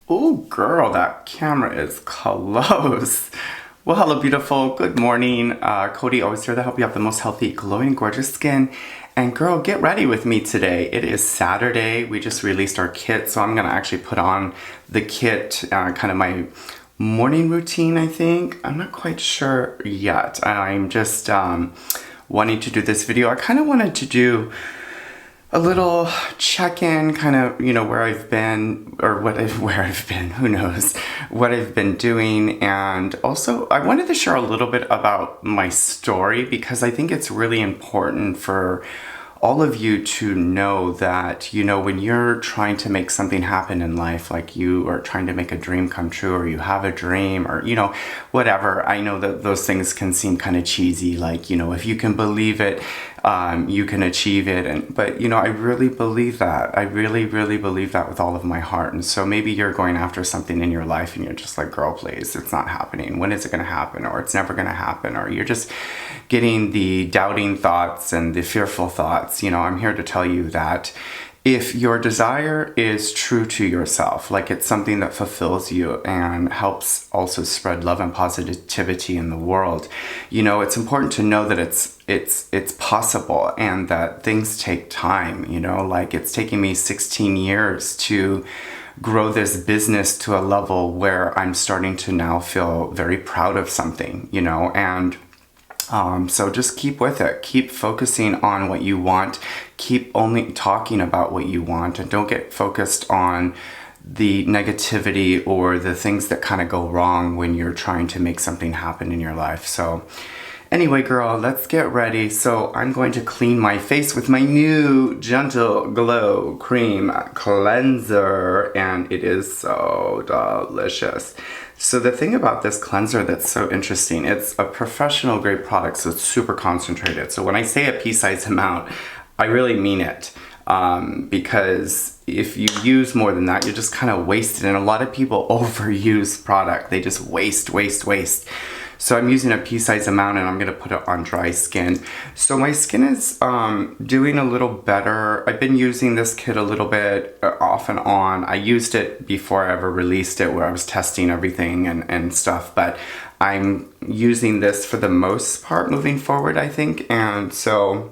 Oh, girl, that camera is close. Well, hello, beautiful. Good morning. Cody, always here to help you have the most healthy, glowing, gorgeous skin. And girl, get ready with me today. It is Saturday. We just released our kit, so I'm gonna actually put on the kit, kind of my morning routine, I think. I'm not quite sure yet. I'm just wanting to do this video. I kind of wanted to do a little check-in, kind of, where I've been, or where I've been, who knows, what I've been doing. And also I wanted to share a little bit about my story, because I think it's really important for all of you to know that, when you're trying to make something happen in life, like you are trying to make a dream come true, or you have a dream, or, whatever. I know that those things can seem kind of cheesy, like, if you can believe it, you can achieve it. But I really believe that. I really, really believe that with all of my heart. And so maybe you're going after something in your life and you're just like, girl, please, it's not happening. When is it going to happen? Or it's never going to happen. Or you're just getting the doubting thoughts and the fearful thoughts. I'm here to tell you that if your desire is true to yourself, like it's something that fulfills you and helps also spread love and positivity in the world, it's important to know that it's possible, and that things take time. Like it's taking me 16 years to grow this business to a level where I'm starting to now feel very proud of something, and so just keep with it. Keep focusing on what you want. Keep only talking about what you want, and don't get focused on the negativity or the things that kind of go wrong when you're trying to make something happen in your life. So anyway, girl, let's get ready. So I'm going to clean my face with my new Gentle Glow Cream Cleanser, and it is so delicious. So the thing about this cleanser that's so interesting, it's a professional grade product, so it's super concentrated. So when I say a pea-sized amount, I really mean it. Because if you use more than that, you're just kind of wasted. And a lot of people overuse product. They just waste. So I'm using a pea-sized amount, and I'm going to put it on dry skin. So my skin is doing a little better. I've been using this kit a little bit off and on. I used it before I ever released it, where I was testing everything and stuff. But I'm using this for the most part moving forward, I think. And so,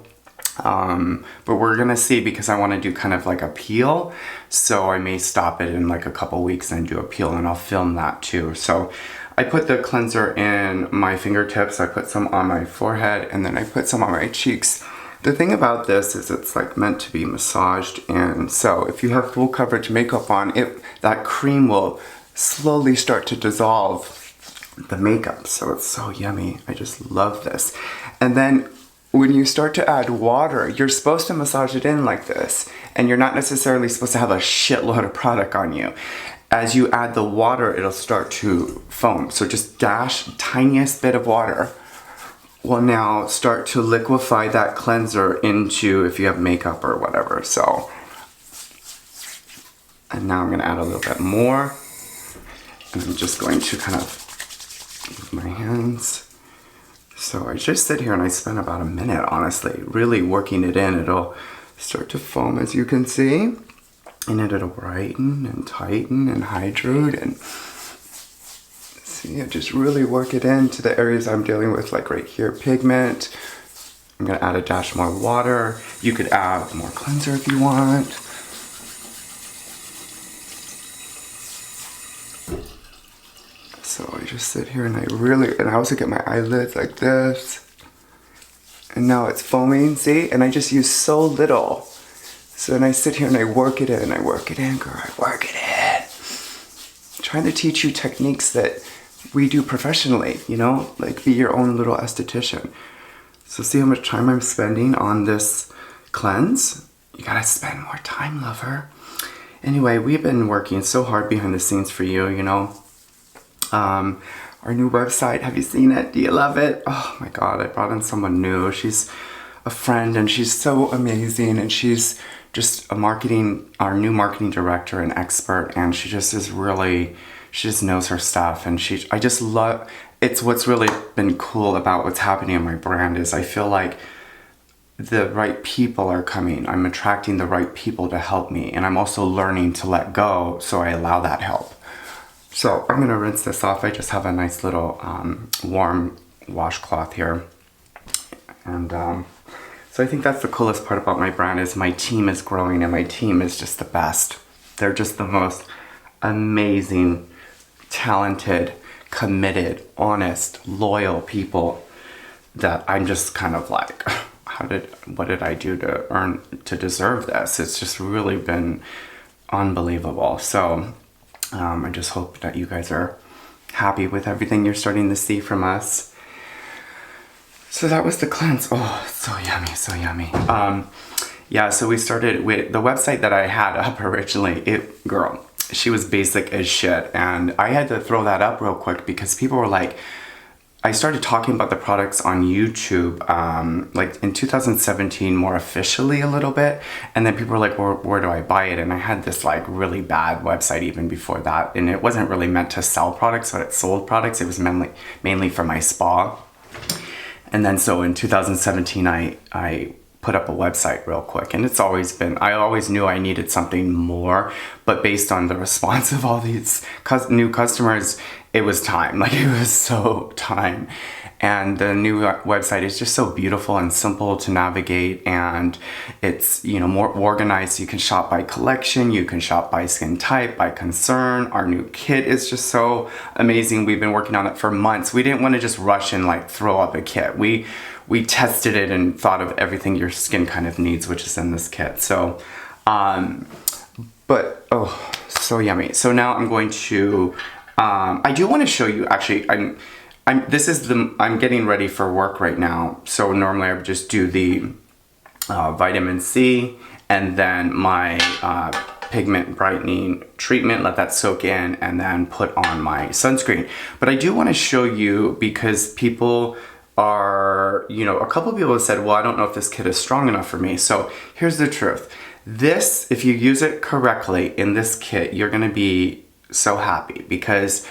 but we're going to see, because I want to do kind of like a peel. So I may stop it in like a couple weeks and do a peel, and I'll film that too. So I put the cleanser in my fingertips, I put some on my forehead, and then I put some on my cheeks. The thing about this is it's like meant to be massaged, and so if you have full coverage makeup on, that cream will slowly start to dissolve the makeup. So it's so yummy. I just love this. And then when you start to add water, you're supposed to massage it in like this, and you're not necessarily supposed to have a shitload of product on you. As you add the water, it'll start to foam. So just dash tiniest bit of water will now start to liquefy that cleanser into, if you have makeup or whatever. So, and now I'm gonna add a little bit more. And I'm just going to kind of move my hands. So I just sit here and I spend about a minute, honestly, really working it in. It'll start to foam, as you can see. And it'll brighten and tighten and hydrate, and see, I just really work it into the areas I'm dealing with, like right here, pigment. I'm gonna add a dash more water. You could add more cleanser if you want. So I just sit here and I also get my eyelids like this. And now it's foaming, see? And I just use so little. So then I sit here and I work it in, girl, I work it in. I'm trying to teach you techniques that we do professionally, like be your own little esthetician. So see how much time I'm spending on this cleanse? You gotta spend more time, lover. Anyway, we've been working so hard behind the scenes for you, Our new website, have you seen it? Do you love it? Oh my God, I brought in someone new. She's a friend, and she's so amazing, and she's just our new marketing director and expert, and she just knows her stuff, and I just love, it's what's really been cool about what's happening in my brand is I feel like the right people are coming. I'm attracting the right people to help me, and I'm also learning to let go, so I allow that help. So I'm gonna rinse this off. I just have a nice little warm washcloth here. And so I think that's the coolest part about my brand is my team is growing and my team is just the best. They're just the most amazing, talented, committed, honest, loyal people that I'm just kind of like, what did I do to deserve this? It's just really been unbelievable. So I just hope that you guys are happy with everything you're starting to see from us. So that was the cleanse. Oh, so yummy, so yummy. Yeah, so we started with the website that I had up originally. Girl, she was basic as shit. And I had to throw that up real quick because people were like, I started talking about the products on YouTube, like in 2017, more officially a little bit. And then people were like, where do I buy it? And I had this like really bad website even before that. And it wasn't really meant to sell products, but it sold products. It was mainly for my spa. And then so in 2017, I put up a website real quick, and it's always been, I always knew I needed something more, but based on the response of all these new customers, it was time. Like, it was so time. And the new website is just so beautiful and simple to navigate, and it's, you know, more organized. You can shop by collection, you can shop by skin type, by concern. Our new kit is just so amazing. We've been working on it for months. We didn't want to just rush and like throw up a kit. We tested it and thought of everything your skin kind of needs, which is in this kit. So, but oh, so yummy. So now I'm going to, I do want to show you, actually, I'm getting ready for work right now. So normally I would just do the vitamin C and then my pigment brightening treatment, let that soak in, and then put on my sunscreen. But I do want to show you because people are, you know, a couple of people have said, well, I don't know if this kit is strong enough for me. So here's the truth. This, if you use it correctly in this kit, you're going to be so happy because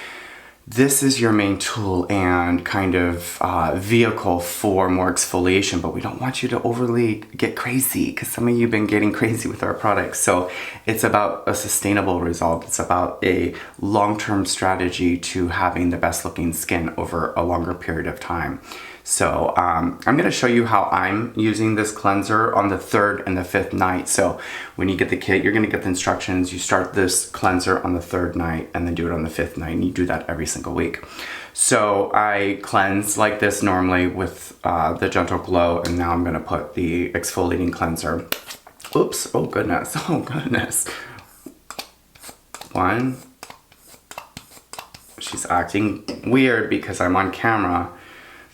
this is your main tool and kind of vehicle for more exfoliation, but we don't want you to overly get crazy because some of you have been getting crazy with our products. So it's about a sustainable result. It's about a long-term strategy to having the best looking skin over a longer period of time. So I'm going to show you how I'm using this cleanser on the 3rd and the 5th night. So when you get the kit, you're going to get the instructions. You start this cleanser on the 3rd night and then do it on the 5th night. And you do that every single week. So I cleanse like this normally with the Gentle Glow. And now I'm going to put the exfoliating cleanser. Oops. Oh, goodness. Oh, goodness. 1. She's acting weird because I'm on camera.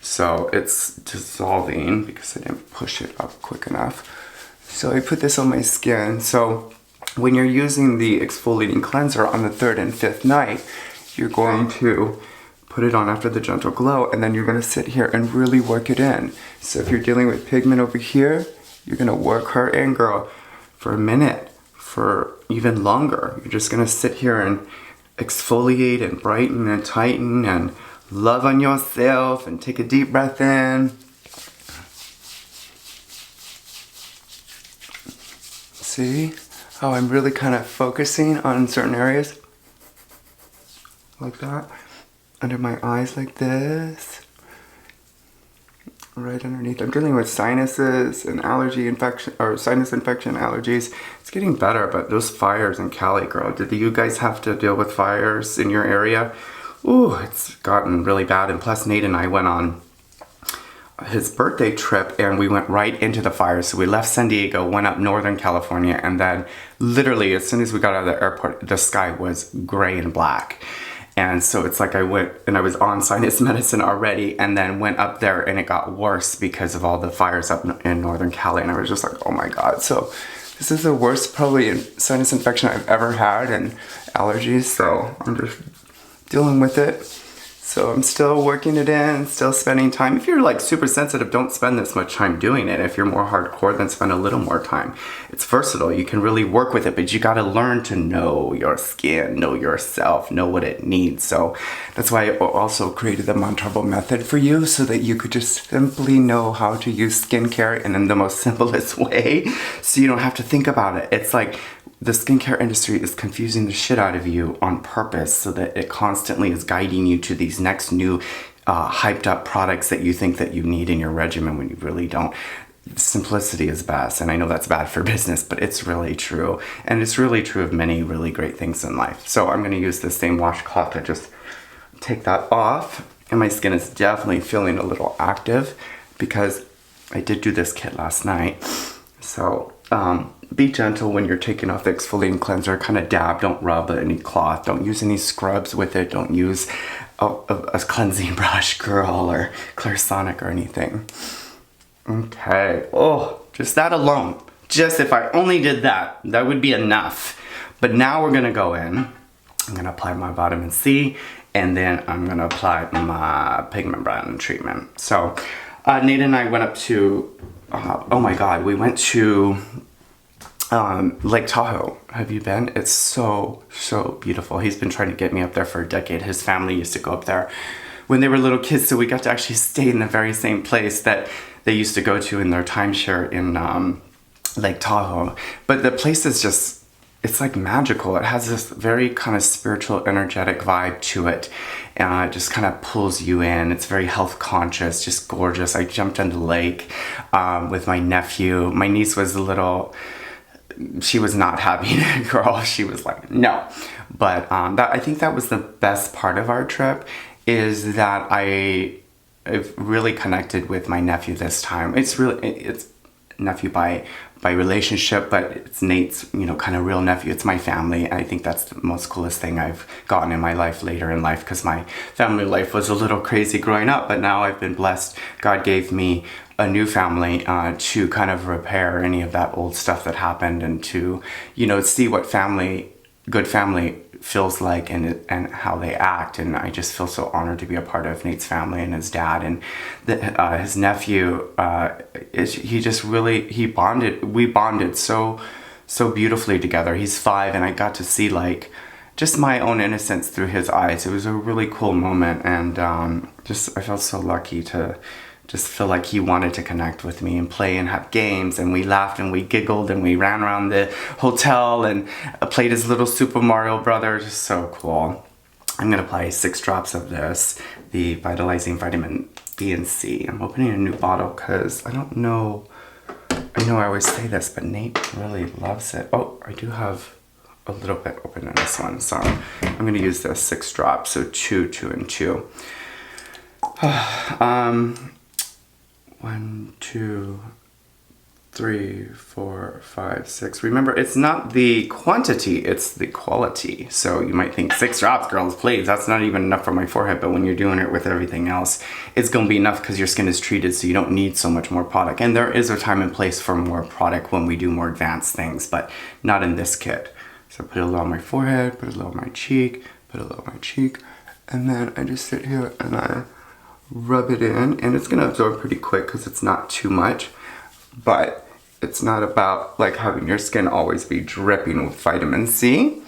So it's dissolving because I didn't push it up quick enough. So I put this on my skin. So when you're using the exfoliating cleanser on the 3rd and 5th night, you're going to put it on after the Gentle Glow, and then you're going to sit here and really work it in. So if you're dealing with pigment over here, you're going to work her in, girl, for a minute, for even longer. You're just going to sit here and exfoliate and brighten and tighten and love on yourself and take a deep breath in. See how I'm really kind of focusing on certain areas? Like that. Under my eyes like this. Right underneath. I'm dealing with sinuses and allergy infection, or sinus infection allergies. It's getting better, but those fires in Cali, girl. Did you guys have to deal with fires in your area? Ooh, it's gotten really bad. And plus Nate and I went on his birthday trip and we went right into the fire. So we left San Diego, went up Northern California, and then literally as soon as we got out of the airport, the sky was gray and black. And so it's like I went and I was on sinus medicine already and then went up there and it got worse because of all the fires up in Northern Cali. And I was just like, oh my God. So this is the worst probably sinus infection I've ever had and allergies. So I'm just dealing with it. So I'm still working it in, still spending time. If you're like super sensitive, don't spend this much time doing it. If you're more hardcore, then spend a little more time. It's versatile. You can really work with it, but you got to learn to know your skin, know yourself, know what it needs. So that's why I also created the Montarbo method for you so that you could just simply know how to use skincare and in the most simplest way so you don't have to think about it. It's like the skincare industry is confusing the shit out of you on purpose so that it constantly is guiding you to these next new hyped up products that you think that you need in your regimen when you really don't. Simplicity is best, and I know that's bad for business, but it's really true. And it's really true of many really great things in life. So I'm going to use the same washcloth to just take that off. And my skin is definitely feeling a little active because I did do this kit last night. So be gentle when you're taking off the exfoliating cleanser. Kind of dab, don't rub any cloth. Don't use any scrubs with it. Don't use a cleansing brush, Gurl or Clairsonic or anything. Okay, oh, just that alone. Just if I only did that, that would be enough. But now we're gonna go in. I'm gonna apply my vitamin C, and then I'm gonna apply my pigment brightening treatment. So Nate and I went up to, oh my God, we went to Lake Tahoe. Have you been? It's so, so beautiful. He's been trying to get me up there for a decade. His family used to go up there when they were little kids, so we got to actually stay in the very same place that they used to go to in their timeshare in Lake Tahoe. But the place is just, it's like magical. It has this very kind of spiritual, energetic vibe to it. It just kind of pulls you in. It's very health conscious, just gorgeous. I jumped in the lake with my nephew. My niece was a little, she was not having it, girl. She was like, no. But I think that was the best part of our trip, is that I've really connected with my nephew this time. It's nephew by relationship, but it's Nate's, kind of real nephew. It's my family. I think that's the most coolest thing I've gotten in my life later in life, because my family life was a little crazy growing up, but now I've been blessed. God gave me a new family to kind of repair any of that old stuff that happened, and to, see what good family feels like and how they act. And I just feel so honored to be a part of Nate's family and his dad and his nephew. We bonded so beautifully together. He's 5, and I got to see just my own innocence through his eyes. It was a really cool moment, and I felt so lucky to just feel like he wanted to connect with me and play and have games, and we laughed and we giggled and we ran around the hotel and played his little Super Mario brother. Just so cool. I'm gonna apply 6 drops of this, the Vitalizing Vitamin B and C. I'm opening a new bottle because I know I always say this, but Nate really loves it. Oh, I do have a little bit open in this one, so I'm gonna use this 6 drops, so 2, 2, and 2. 1, 2, 3, 4, 5, 6. Remember, it's not the quantity, it's the quality. So you might think 6 drops, girls, please. That's not even enough for my forehead, but when you're doing it with everything else, it's gonna be enough because your skin is treated, so you don't need so much more product. And there is a time and place for more product when we do more advanced things, but not in this kit. So put a little on my forehead, put a little on my cheek, put a little on my cheek, and then I just sit here and I rub it in, and it's gonna absorb pretty quick because it's not too much, but it's not about having your skin always be dripping with vitamin C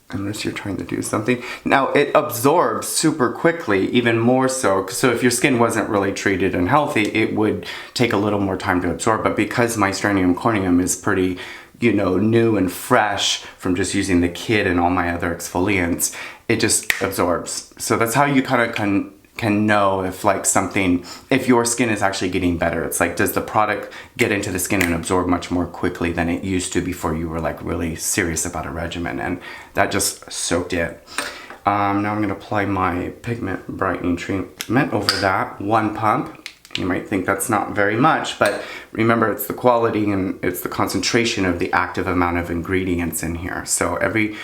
unless you're trying to do something. Now it absorbs super quickly, even more so if your skin wasn't really treated and healthy, it would take a little more time to absorb. But because my Styrenium corneum is pretty new and fresh from just using the kit and all my other exfoliants, it just absorbs. So that's how you kind of can know if if your skin is actually getting better. It's does the product get into the skin and absorb much more quickly than it used to before you were really serious about a regimen, and that just soaked in. Now I'm gonna apply my pigment brightening treatment over that, 1 pump. You might think that's not very much, but remember, it's the quality and it's the concentration of the active amount of ingredients in here. So every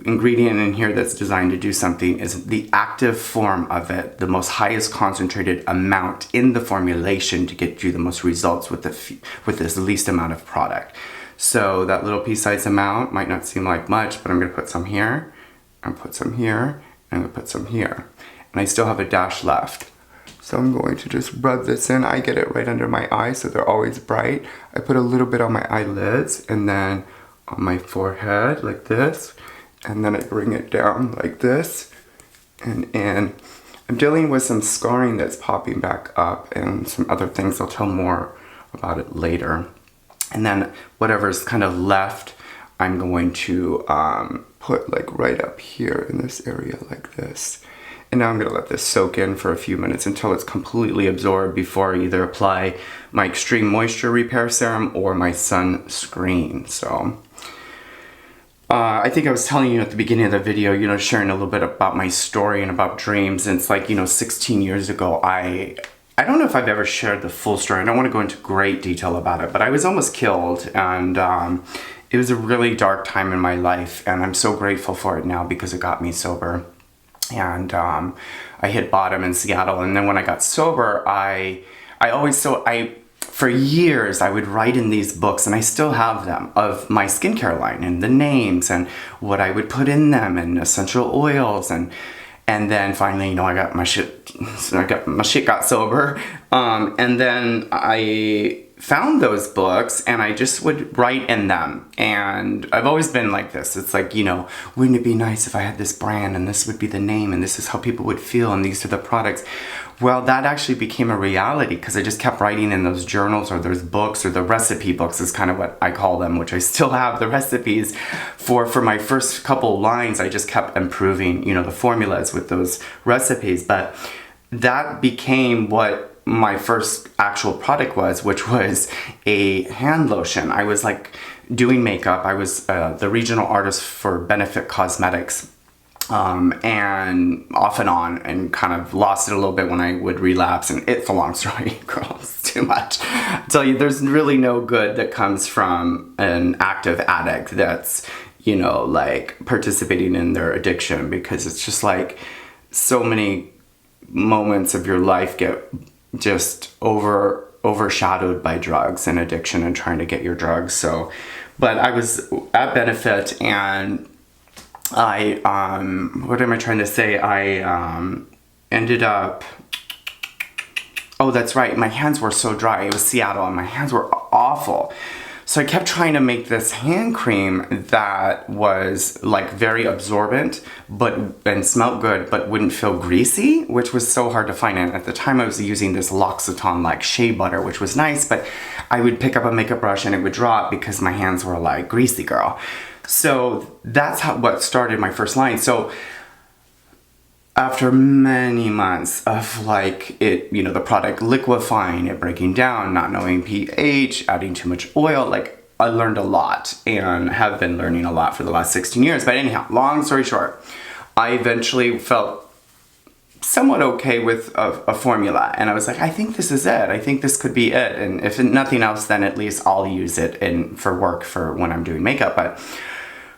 ingredient in here that's designed to do something is the active form of it, the most highest concentrated amount in the formulation to get you the most results with this least amount of product. So that little pea-sized amount might not seem like much, but I'm gonna put some here, and put some here, and I'm gonna put some here. And I still have a dash left. So I'm going to just rub this in. I get it right under my eyes, so they're always bright. I put a little bit on my eyelids, and then on my forehead, like this. And then I bring it down like this, and I'm dealing with some scarring that's popping back up and some other things. I'll tell more about it later. And then whatever's kind of left I'm going to put like right up here in this area like this. And now I'm going to let this soak in for a few minutes until it's completely absorbed before I either apply my Extreme Moisture Repair Serum or my sunscreen. So I think I was telling you at the beginning of the video, you know, sharing a little bit about my story and about dreams. And it's like, you know, 16 years ago, I don't know if I've ever shared the full story. I don't want to go into great detail about it, but I was almost killed. And it was a really dark time in my life. And I'm so grateful for it now because it got me sober. And I hit bottom in Seattle. And then when I got sober, for years, I would write in these books, and I still have them, of my skincare line and the names and what I would put in them and essential oils. And then finally, you know, my shit got sober. And then I found those books and I just would write in them. And I've always been like this. It's like, you know, wouldn't it be nice if I had this brand and this would be the name and this is how people would feel and these are the products. Well, that actually became a reality because I just kept writing in those journals or those books, or the recipe books is kind of what I call them, which I still have the recipes for my first couple lines. I just kept improving, you know, the formulas with those recipes. But that became what my first actual product was, which was a hand lotion. I was like doing makeup. I was the regional artist for Benefit Cosmetics. And off and on, and kind of lost it a little bit when I would relapse, and it's a long story, girl, it's too much. I tell you, there's really no good that comes from an active addict that's, you know, like participating in their addiction, because it's just like so many moments of your life get just overshadowed by drugs and addiction and trying to get your drugs. So, but I was at Benefit, and what am I trying to say? I ended up, oh, that's right, my hands were so dry. It was Seattle and my hands were awful. So I kept trying to make this hand cream that was like very absorbent and smelled good, but wouldn't feel greasy, which was so hard to find. And at the time I was using this L'Occitane like shea butter, which was nice, but I would pick up a makeup brush and it would drop because my hands were like greasy, girl. So that's what started my first line. So after many months of like it, you know, the product liquefying, it breaking down, not knowing pH, adding too much oil, like I learned a lot and have been learning a lot for the last 16 years. But anyhow, long story short, I eventually felt somewhat okay with a formula, and I was like, I think this is it. I think this could be it. And if nothing else, then at least I'll use it for work for when I'm doing makeup. But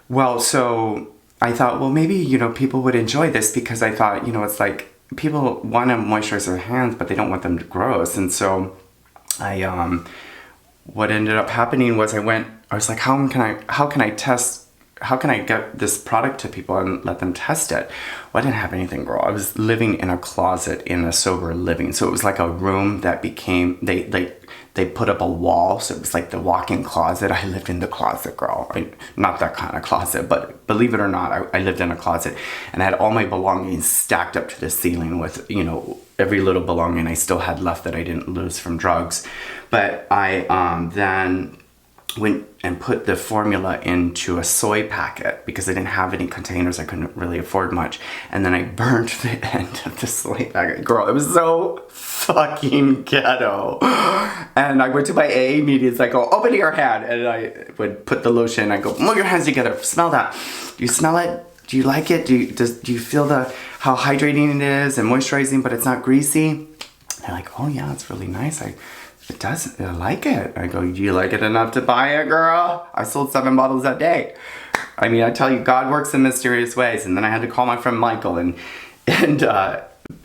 well, so I thought, well, maybe, you know, people would enjoy this, because I thought, you know, it's like people want to moisturize their hands, but they don't want them to gross. And so what ended up happening was I was like, how can I get this product to people and let them test it? Well, I didn't have anything, girl. I was living in a closet in a sober living. So it was like a room that became, they put up a wall. So it was like the walk-in closet. I lived in the closet, girl. Not that kind of closet, but believe it or not, I lived in a closet, and I had all my belongings stacked up to the ceiling with, you know, every little belonging I still had left that I didn't lose from drugs. But I then went and put the formula into a soy packet because I didn't have any containers. I couldn't really afford much. And then I burnt the end of the soy packet. Girl, it was so fucking ghetto. And I went to my AA meetings. I go, open your hand. And I would put the lotion. I go, move your hands together. Smell that. Do you smell it? Do you like it? Do you feel how hydrating it is and moisturizing, but it's not greasy? And they're like, oh yeah, it's really nice. I like it. I go, do you like it enough to buy it, girl? I sold 7 bottles that day. I mean, I tell you, God works in mysterious ways. And then I had to call my friend Michael and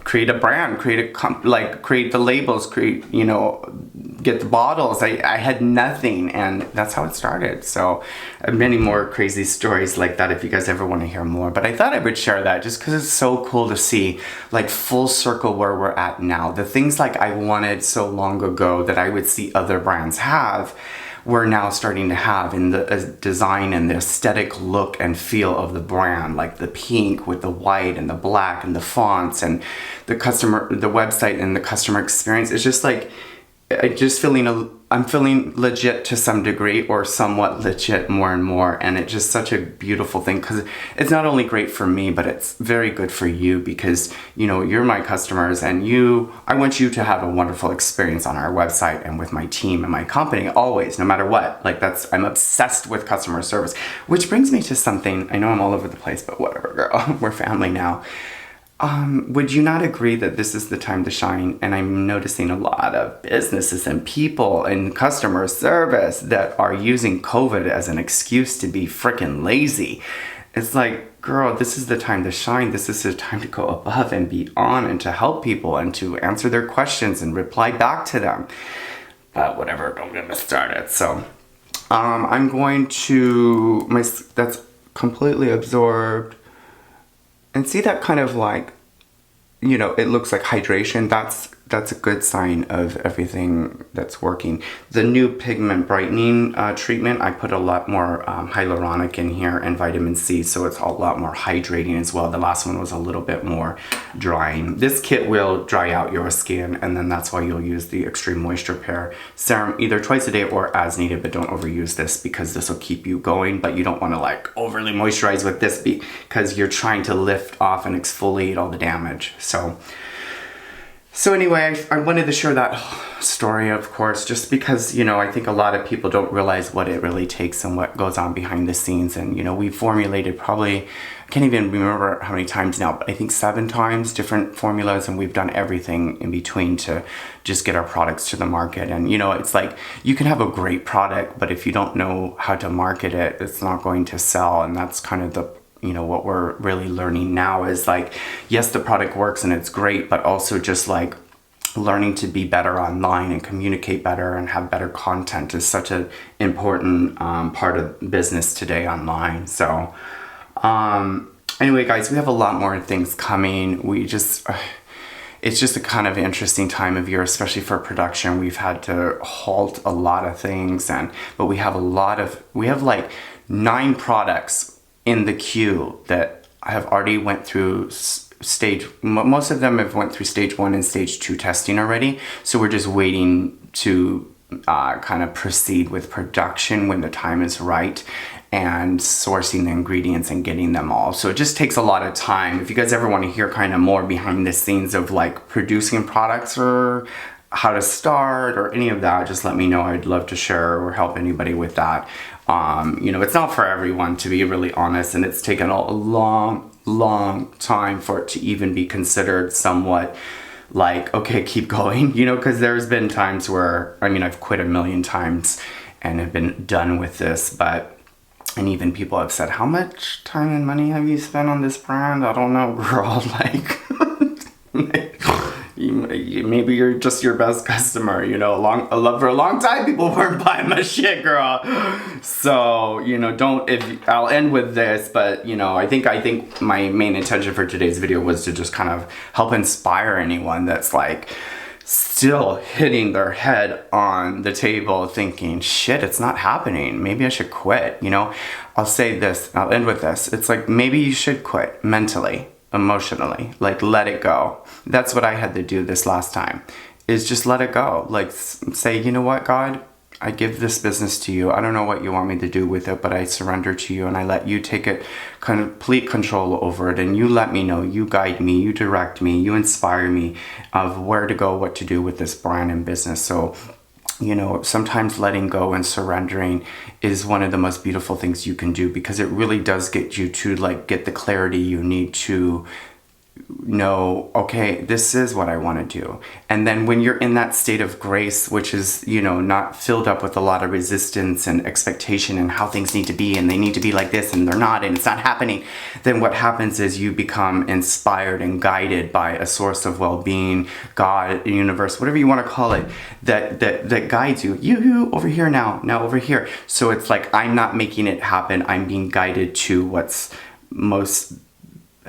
create a brand, create the labels, get the bottles. I had nothing, and that's how it started. So many more crazy stories like that if you guys ever want to hear more. But I thought I would share that just because it's so cool to see, like, full circle where we're at now. The things like I wanted so long ago that I would see other brands have, we're now starting to have in the design and the aesthetic look and feel of the brand, like the pink with the white and the black and the fonts and the website and the customer experience. It's just like, I'm feeling legit to some degree, or somewhat legit more and more, and it's just such a beautiful thing because it's not only great for me, but it's very good for you because, you know, you're my customers, and I want you to have a wonderful experience on our website and with my team and my company always, no matter what. Like, I'm obsessed with customer service, which brings me to something. I know I'm all over the place, but whatever, girl. We're family now. Would you not agree that this is the time to shine? And I'm noticing a lot of businesses and people in customer service that are using COVID as an excuse to be freaking lazy. It's like, girl, this is the time to shine. This is the time to go above and beyond and to help people and to answer their questions and reply back to them. But whatever, don't get me started. So, I'm going to, that's completely absorbed. And see that kind of like, you know, it looks like hydration. That's a good sign of everything that's working. The new Pigment Brightening treatment, I put a lot more hyaluronic in here and vitamin C, so it's a lot more hydrating as well. The last one was a little bit more drying. This kit will dry out your skin, and then that's why you'll use the Extreme Moisture Repair Serum either twice a day or as needed, but don't overuse this because this will keep you going, but you don't want to like overly moisturize with this because you're trying to lift off and exfoliate all the damage. So anyway, I wanted to share that story, of course, just because, you know, I think a lot of people don't realize what it really takes and what goes on behind the scenes. And, you know, we formulated probably, I can't even remember how many times now, but I think 7 times different formulas, and we've done everything in between to just get our products to the market. And, you know, it's like you can have a great product, but if you don't know how to market it, it's not going to sell. And that's kind of what we're really learning now is like, yes, the product works and it's great, but also just like learning to be better online and communicate better and have better content is such an important part of business today online. So anyway, guys, we have a lot more things coming. It's just a kind of interesting time of year, especially for production. We've had to halt a lot of things, but we have like 9 products in the queue that have already went through most of them have went through stage 1 and stage 2 testing already. So we're just waiting to kind of proceed with production when the time is right and sourcing the ingredients and getting them all. So it just takes a lot of time. If you guys ever want to hear kind of more behind the scenes of like producing products or how to start or any of that, just let me know. I'd love to share or help anybody with that. You know, it's not for everyone, to be really honest, and it's taken a long time for it to even be considered somewhat like, okay, keep going, you know, because there's been times where, I mean, I've quit a million times and have been done with this, and even people have said, how much time and money have you spent on this brand? I don't know, girl, like, maybe you're just your best customer, you know. For a long time people weren't buying my shit, girl. So, you know, I'll end with this, but, you know, I think my main intention for today's video was to just kind of help inspire anyone that's like still hitting their head on the table thinking, shit, it's not happening, maybe I should quit. You know, I'll end with this. It's like, maybe you should quit mentally, emotionally, like let it go. That's what I had to do this last time, is just let it go. Like say, you know what, God, I give this business to you. I don't know what you want me to do with it, but I surrender to you and I let you take it, complete control over it. And you let me know, you guide me, you direct me, you inspire me of where to go, what to do with this brand and business. So, you know, sometimes letting go and surrendering is one of the most beautiful things you can do, because it really does get you to like get the clarity you need to know, okay, this is what I want to do. And then when you're in that state of grace, which is, you know, not filled up with a lot of resistance and expectation and how things need to be and they need to be like this and they're not and it's not happening, then what happens is you become inspired and guided by a source of well-being, God, universe, whatever you want to call it, that guides you. You over here now over here. So it's like, I'm not making it happen. I'm being guided to what's most,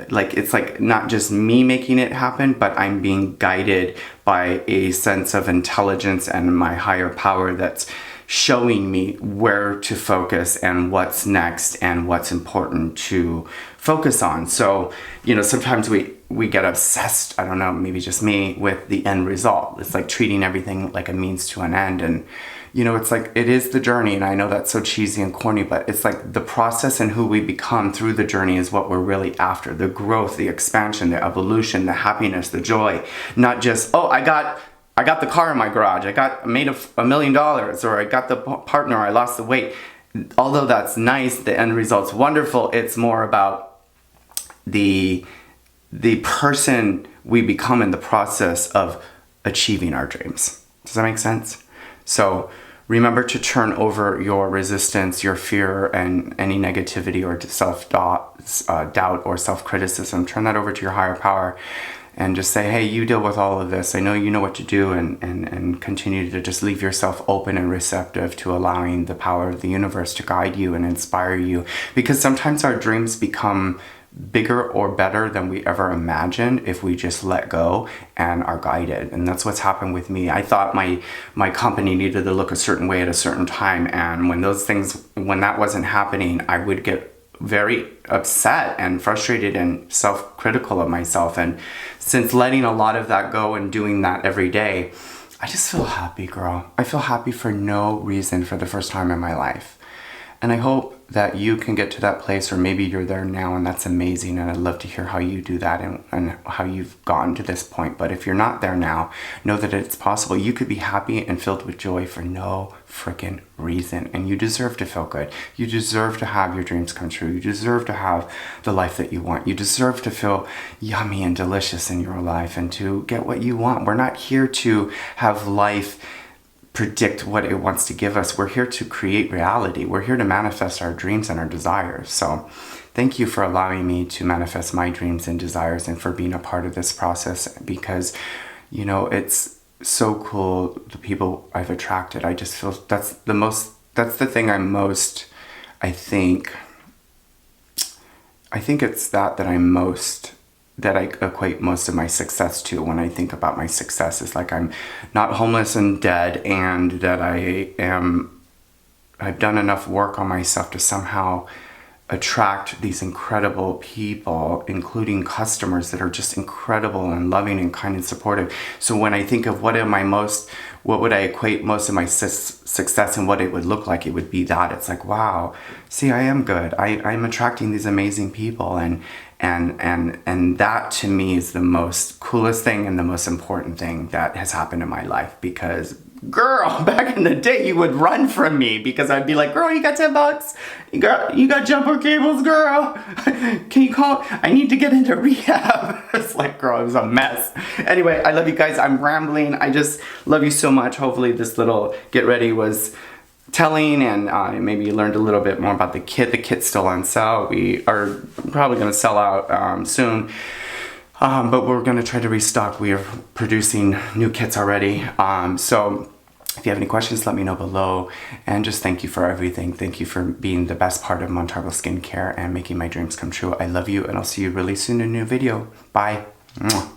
like, it's like not just me making it happen, but I'm being guided by a sense of intelligence and my higher power that's showing me where to focus and what's next and what's important to focus on. So, you know, sometimes we get obsessed, I don't know, maybe just me, with the end result. It's like treating everything like a means to an end. And, you know, it's like, it is the journey. And I know that's so cheesy and corny, but it's like the process and who we become through the journey is what we're really after. The growth, the expansion, the evolution, the happiness, the joy. Not just, oh, I got the car in my garage, made $1 million, or I got the partner, I lost the weight. Although that's nice, the end result's wonderful, it's more about the person we become in the process of achieving our dreams. Does that make sense? So remember to turn over your resistance, your fear, and any negativity or self-doubt or self-criticism. Turn that over to your higher power and just say, hey, you deal with all of this. I know you know what to do, and continue to just leave yourself open and receptive to allowing the power of the universe to guide you and inspire you. Because sometimes our dreams become bigger or better than we ever imagined if we just let go and are guided. And that's what's happened with me. I thought my company needed to look a certain way at a certain time, and when that wasn't happening, I would get very upset and frustrated and self-critical of myself. And since letting a lot of that go and doing that every day, I just feel happy, girl. I feel happy for no reason for the first time in my life. And I hope that you can get to that place, or maybe you're there now, and that's amazing. And I'd love to hear how you do that and how you've gotten to this point. But if you're not there now, know that it's possible. You could be happy and filled with joy for no freaking reason. And you deserve to feel good. You deserve to have your dreams come true. You deserve to have the life that you want. You deserve to feel yummy and delicious in your life and to get what you want. We're not here to have life predict what it wants to give us. We're here to create reality. We're here to manifest our dreams and our desires. So thank you for allowing me to manifest my dreams and desires, and for being a part of this process, because, you know, it's so cool, the people I've attracted. I just feel that's the thing I'm most, I think it's that I equate most of my success to. When I think about my success, is like I'm not homeless and dead, and that I've done enough work on myself to somehow attract these incredible people, including customers that are just incredible and loving and kind and supportive. So when I think of what would I equate most of my success and what it would look like, it would be that. It's like, wow, see, I am good. I'm attracting these amazing people, and that to me is the most coolest thing and the most important thing that has happened in my life. Because, girl, back in the day, you would run from me because I'd be like, girl, you got $10? You got jumper cables, girl? Can you call? I need to get into rehab. It's like, girl, it was a mess. Anyway, I love you guys. I'm rambling. I just love you so much. Hopefully this little get ready was telling, and maybe you learned a little bit more about the kit. The kit's still on sale. We are probably going to sell out soon. But we're going to try to restock. We are producing new kits already. So if you have any questions, let me know below. And just thank you for everything. Thank you for being the best part of Montarbo Skincare and making my dreams come true. I love you, and I'll see you really soon in a new video. Bye. Mwah.